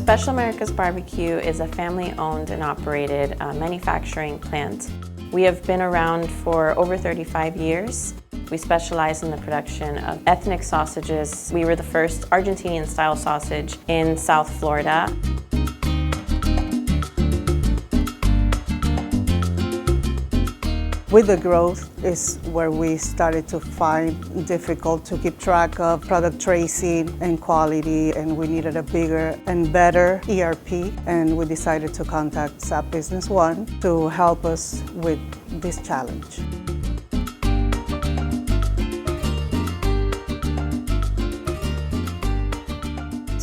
Special America's Barbecue is a family-owned and operated manufacturing plant. We have been around for over 35 years. We specialize in the production of ethnic sausages. We were the first Argentinian style sausage in South Florida. With the growth is where we started to find difficult to keep track of product tracing and quality, and we needed a bigger and better ERP, and we decided to contact SAP Business One to help us with this challenge.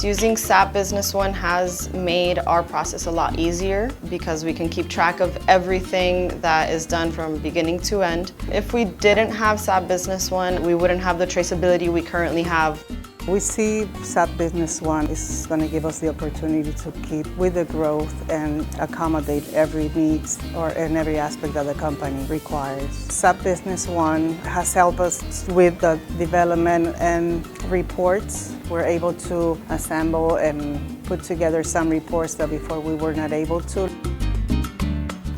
Using SAP Business One has made our process a lot easier because we can keep track of everything that is done from beginning to end. If we didn't have SAP Business One, we wouldn't have the traceability we currently have. We see SAP Business One is going to give us the opportunity to keep with the growth and accommodate every needs in every aspect that the company requires. SAP Business One has helped us with the development and reports. We're able to assemble and put together some reports that before we were not able to.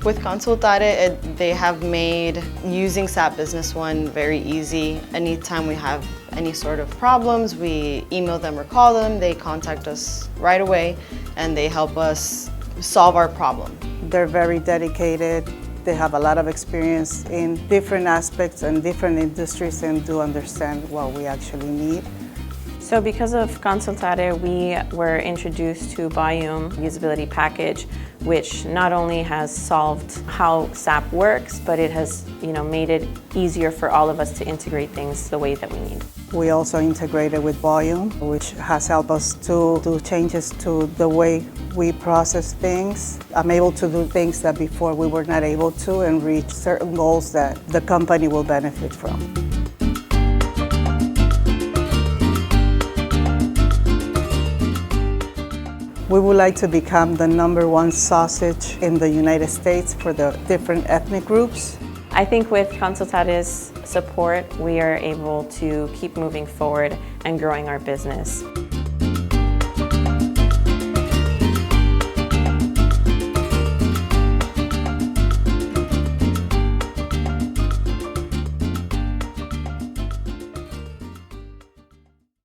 With Consultare, they have made using SAP Business One very easy. Anytime we have any sort of problems, we email them or call them, they contact us right away and they help us solve our problem. They're very dedicated. They have a lot of experience in different aspects and different industries and do understand what we actually need. So because of Consultare, we were introduced to Boyum Usability package, which not only has solved how SAP works, but it has made it easier for all of us to integrate things the way that we need. We also integrated with Boyum, which has helped us to do changes to the way we process things. I'm able to do things that before we were not able to and reach certain goals that the company will benefit from. We would like to become the #1 sausage in the United States for the different ethnic groups. I think with Consultare's support, we are able to keep moving forward and growing our business.